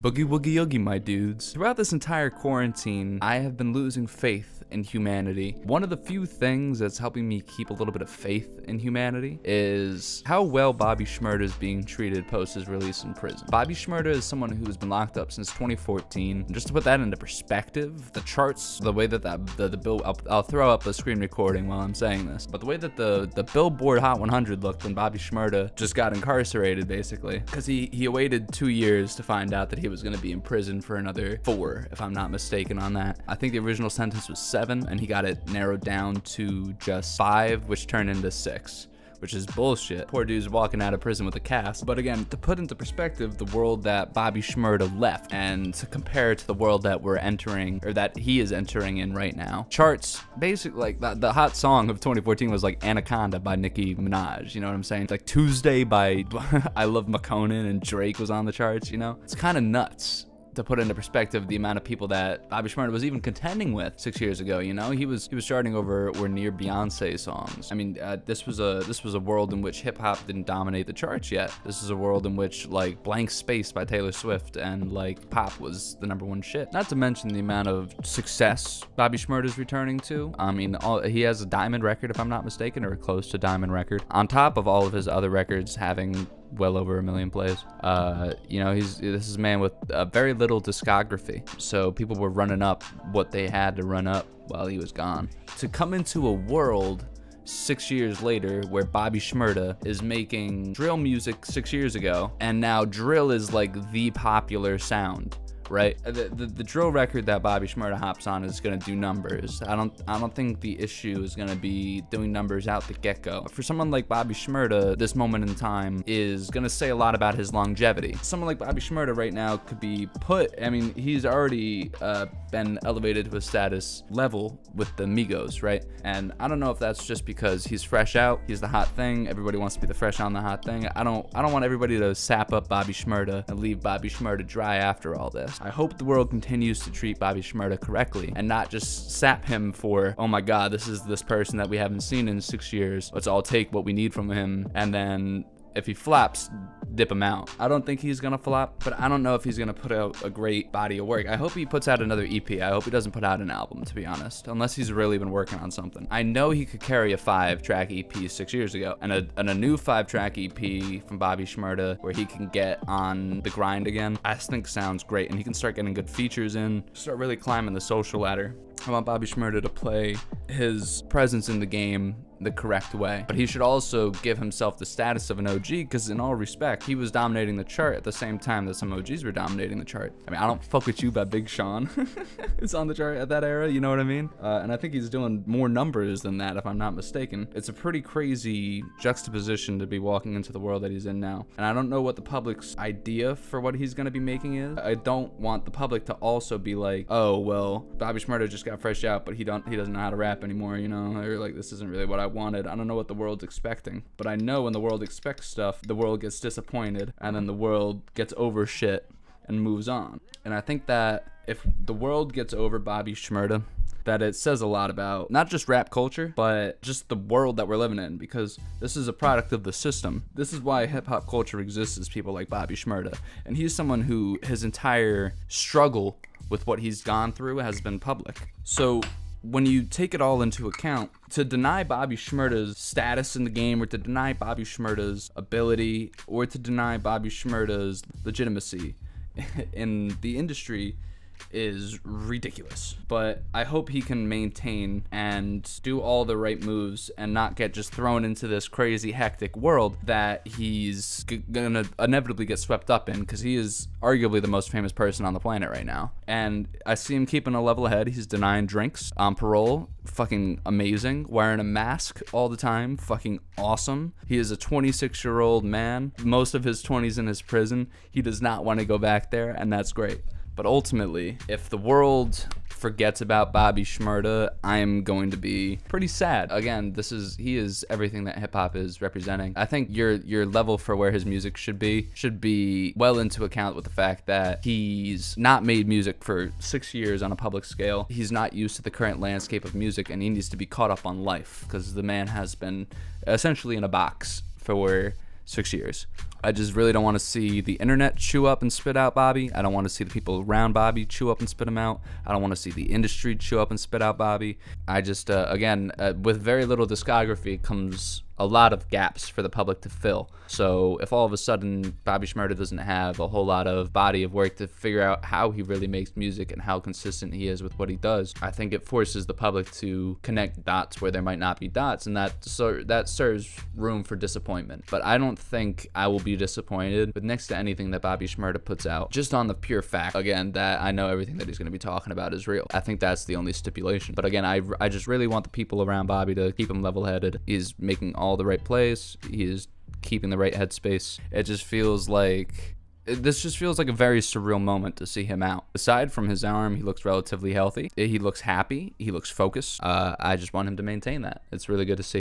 Boogie woogie oogie, my dudes. Throughout this entire quarantine, I have been losing faith in humanity. One of the few things that's helping me keep a little bit of faith in humanity is how well Bobby Shmurda is being treated post his release in prison. Bobby Shmurda is someone who's been locked up since 2014. Just to put that into perspective, the charts, the way that the bill, I'll throw up a screen recording while I'm saying this, but the way that the Billboard Hot 100 looked when Bobby Shmurda just got incarcerated, basically, because he awaited 2 years to find out that he was going to be in prison for another 4, if I'm not mistaken on that. I think the original sentence was 7, and he got it narrowed down to just 5, which turned into 6. Which is bullshit. Poor dude's walking out of prison with a cast. But again, to put into perspective the world that Bobby Shmurda left and to compare it to the world that we're entering, or that he is entering in right now. Charts, basically, like the hot song of 2014 was like Anaconda by Nicki Minaj, you know what I'm saying? It's like Tuesday by I Love McConan and Drake was on the charts, you know? It's kind of nuts to put into perspective the amount of people that Bobby Shmurda was even contending with 6 years ago. You know, he was charting over or near Beyonce songs. I mean, this was a world in which hip hop didn't dominate the charts yet. This is a world in which like Blank Space by Taylor Swift and like pop was the #1 shit. Not to mention the amount of success Bobby Shmurda is returning to. I mean, he has a diamond record, if I'm not mistaken, or a close to diamond record, on top of all of his other records having well over 1 million plays. You know, this is a man with very little discography, so people were running up what they had to run up while he was gone. To come into a world 6 years later where Bobby Shmurda is making drill music 6 years ago, and now drill is like the popular sound, right? The drill record that Bobby Shmurda hops on is gonna do numbers. I don't think the issue is gonna be doing numbers out the get-go. For someone like Bobby Shmurda, this moment in time is gonna say a lot about his longevity. Someone like Bobby Shmurda right now could be put, I mean, he's already been elevated to a status level with the Migos, right? And I don't know if that's just because he's fresh out, he's the hot thing, everybody wants to be the fresh on the hot thing. I don't want everybody to sap up Bobby Shmurda and leave Bobby Shmurda dry after all this. I hope the world continues to treat Bobby Shmurda correctly and not just sap him for, oh my god, this is this person that we haven't seen in 6 years. Let's all take what we need from him, and then if he flops, dip him out. I don't think he's gonna flop, but I don't know if he's gonna put out a great body of work. I hope he puts out another EP. I hope he doesn't put out an album, to be honest, unless he's really been working on something. I know he could carry a 5-track EP 6 years ago, and a new 5-track EP from Bobby Shmurda where he can get on the grind again, I think sounds great, and he can start getting good features in, start really climbing the social ladder. I want Bobby Shmurda to play his presence in the game the correct way, but he should also give himself the status of an OG, because in all respect, he was dominating the chart at the same time that some OGs were dominating the chart. I mean, I Don't Fuck With You by Big Sean is on the chart at that era, you know what I mean? And I think he's doing more numbers than that, if I'm not mistaken. It's a pretty crazy juxtaposition to be walking into the world that he's in now, and I don't know what the public's idea for what he's gonna be making is. I don't want the public to also be like, oh, well, Bobby Shmurda just got fresh out, but he doesn't know how to rap anymore, you know, or like, this isn't really what I wanted. I don't know what the world's expecting, but I know when the world expects stuff, the world gets disappointed, and then the world gets over shit and moves on. And I think that if the world gets over Bobby Shmurda, that it says a lot about not just rap culture, but just the world that we're living in, because this is a product of the system. This is why hip-hop culture exists, is people like Bobby Shmurda, and he's someone who his entire struggle with what he's gone through has been public. So when you take it all into account, to deny Bobby Shmurda's status in the game, or to deny Bobby Shmurda's ability, or to deny Bobby Shmurda's legitimacy in the industry is ridiculous. But I hope he can maintain and do all the right moves and not get just thrown into this crazy hectic world that he's gonna inevitably get swept up in, because he is arguably the most famous person on the planet right now. And I see him keeping a level head. He's denying drinks on parole, fucking amazing. Wearing a mask all the time, fucking awesome. He is a 26-year-old man, most of his 20s in his prison. He does not want to go back there, and that's great. But ultimately, if the world forgets about Bobby Shmurda, I'm going to be pretty sad. Again, he is everything that hip hop is representing. I think your level for where his music should be well into account with the fact that he's not made music for 6 years on a public scale. He's not used to the current landscape of music, and he needs to be caught up on life, because the man has been essentially in a box for 6 years. I just really don't want to see the internet chew up and spit out Bobby. I don't want to see the people around Bobby chew up and spit him out. I don't want to see the industry chew up and spit out Bobby. I just, again, with very little discography comes a lot of gaps for the public to fill. So if all of a sudden Bobby Shmurda doesn't have a whole lot of body of work to figure out how he really makes music and how consistent he is with what he does, I think it forces the public to connect dots where there might not be dots, and that serves room for disappointment. But I don't think I will be disappointed with next to anything that Bobby Shmurda puts out, just on the pure fact, again, that I know everything that he's going to be talking about is real. I think that's the only stipulation. But again, I just really want the people around Bobby to keep him level-headed. He's making all the right plays. He is keeping the right headspace. This just feels like a very surreal moment to see him out. Aside from his arm, he looks relatively healthy. He looks happy. He looks focused. I just want him to maintain that. It's really good to see.